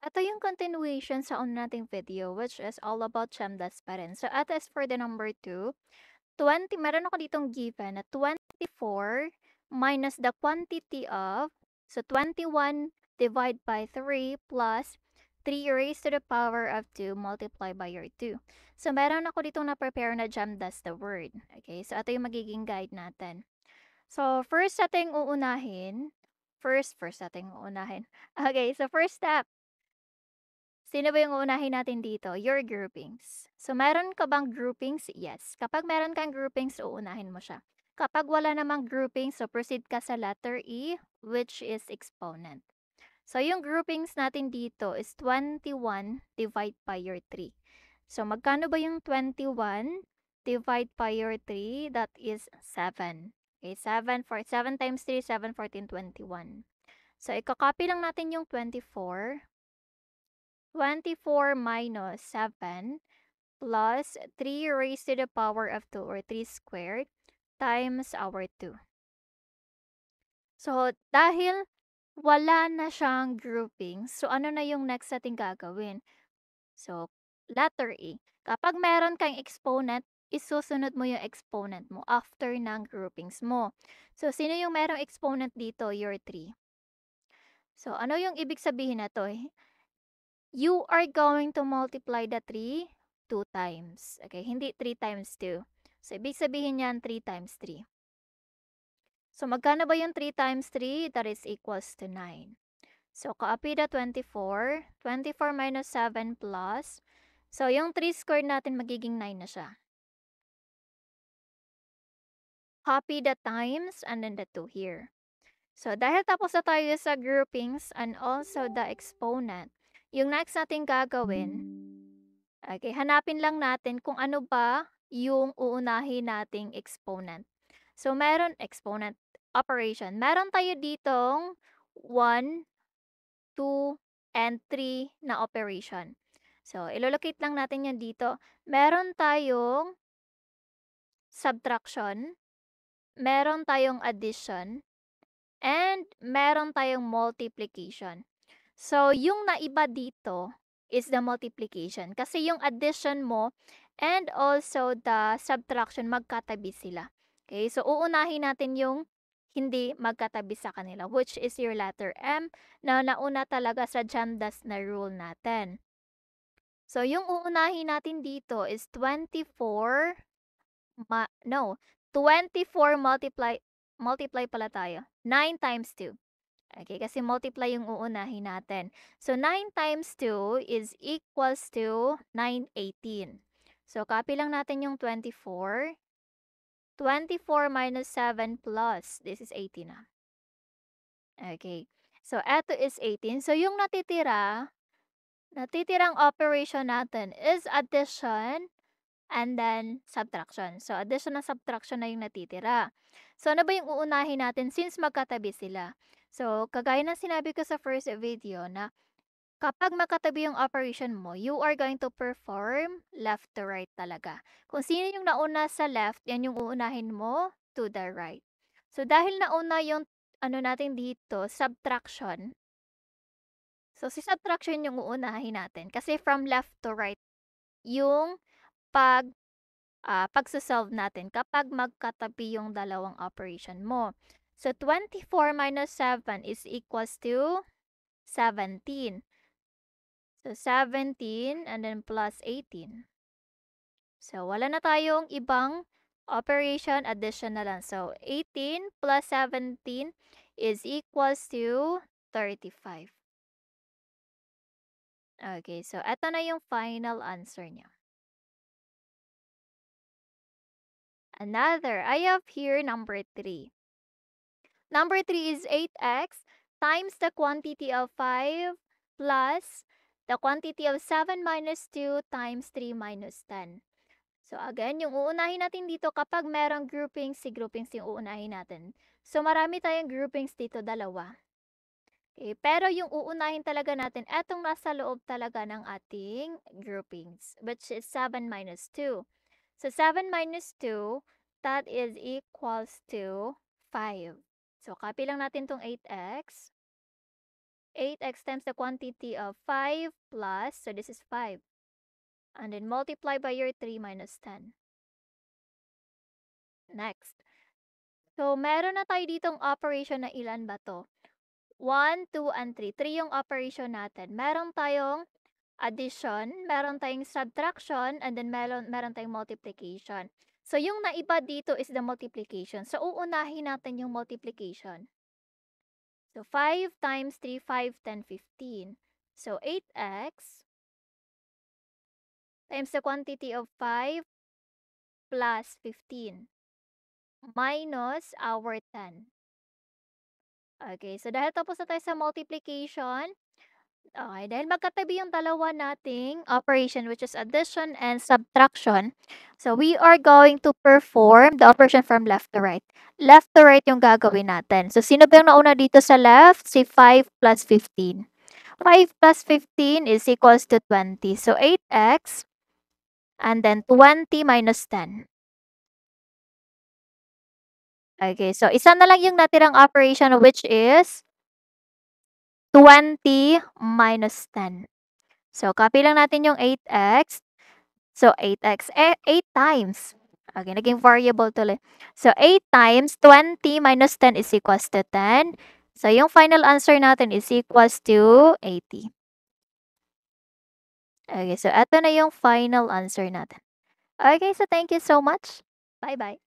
Ito yung continuation sa una nating video, which is all about Chemdas pa rin. So, ito is for the number 2. 20, meron ako ditong given na 24 minus the quantity of, so 21 divide by 3 plus 3 raised to the power of 2 multiplied by your 2. So, meron ako ditong na-prepare na Chemdas the word. Okay, so ito yung magiging guide natin. So, first ating uunahin. First ating uunahin. Okay, so first step. Sino ba yung uunahin natin dito? Your groupings. So, meron ka bang groupings? Yes. Kapag meron kang groupings, uunahin mo siya. Kapag wala namang groupings, so proceed ka sa letter E, which is exponent. So, yung groupings natin dito is 21 divide by your 3. So, magkano ba yung 21 divide by your 3? That is 7. Okay, 7 times 3, 7, 14, 21. So, ikakopy lang natin yung 24. 24 minus 7 plus 3 raised to the power of 2 or 3 squared times our 2. So, dahil wala na siyang grouping, so ano na yung next natin gagawin? So, letter A. Kapag meron kang exponent, isusunod mo yung exponent mo after ng groupings mo. So, sino yung merong exponent dito? Your 3. So, ano yung ibig sabihin na to? You are going to multiply the 3 2 times. Okay, hindi 3 times 2. So, ibig sabihin yan 3 times 3. So, magkano ba yung 3 times 3? That is equals to 9. So, copy the 24. 24 minus 7 plus. So, yung 3 squared natin magiging 9 na siya. Copy the times and then the 2 here. So, dahil tapos na tayo sa groupings and also the exponent, yung next natin gagawin, okay, hanapin lang natin kung ano ba yung uunahin nating exponent. So, meron exponent operation. Meron tayo ditong 1, 2, and 3 na operation. So, ilolocate lang natin yan dito. Meron tayong subtraction, meron tayong addition, and meron tayong multiplication. So, yung naiba dito is the multiplication. Kasi yung addition mo and also the subtraction, magkatabi sila. Okay, so uunahin natin yung hindi magkatabi sa kanila, which is your letter M na nauna talaga sa Jamdas na rule natin. So, yung uunahin natin dito is 24, 24 multiply pala tayo. 9 times 2. Okay, kasi multiply yung uunahin natin. So, 9 times 2 is equals to 918. So, copy lang natin yung 24. 24 minus 7 plus, this is 18 na. Okay. So, eto is 18. So, yung natitirang operation natin is addition and then subtraction. So, addition and subtraction na yung natitira. So, ano ba yung uunahin natin since magkatabi sila? So, kagaya ng sinabi ko sa first video na kapag magkatabi yung operation mo, you are going to perform left to right talaga. Kung sino yung nauna sa left, yan yung uunahin mo to the right. So, dahil nauna yung ano natin dito, subtraction. So, si subtraction yung uunahin natin. Kasi from left to right, yung pagso-solve natin kapag magkatabi yung dalawang operation mo. So, 24 minus 7 is equals to 17. So, 17 and then plus 18. So, wala na tayong ibang operation, addition na lang. So, 18 plus 17 is equals to 35. Okay, so eto na yung final answer niya. Another, I have here number 3. Number 3 is 8x times the quantity of 5 plus the quantity of 7 minus 2 times 3 minus 10. So again, yung uunahin natin dito kapag merong groupings, si groupings yung uunahin natin. So marami tayong groupings dito, dalawa. Okay, pero yung uunahin talaga natin, etong nasa loob talaga ng ating groupings, which is 7 minus 2. So 7 minus 2, that is equals to 5. So copy lang natin tong 8x. 8x times the quantity of 5 plus, so this is 5. And then multiply by your 3 minus 10. Next. So, meron na tayo ditong operation na ilan ba to? 1, 2, and 3. 3 yung operation natin. Meron tayong addition, meron tayong subtraction, and then meron tayong multiplication. So, yung naiba dito is the multiplication. So, uunahin natin yung multiplication. So, 5 times 3, 5, 10, 15. So, 8x times the quantity of 5 plus 15 minus our 10. Okay, so dahil tapos na tayo sa multiplication, okay, dahil magkatabi yung dalawa nating operation which is addition and subtraction, so we are going to perform the operation from left to right. Left to right yung gagawin natin. So, sino ba yung nauna dito sa left? Si 5 plus 15. 5 plus 15 is equals to 20. So, 8x and then 20 minus 10. Okay, so isa na lang yung natirang operation which is 20 minus 10. So, copy lang natin yung 8x. So, 8x, 8 times. Okay, naging variable tuloy. So, 8 times 20 minus 10 is equals to 10. So, yung final answer natin is equals to 80. Okay, so eto na yung final answer natin. Okay, so thank you so much. Bye-bye.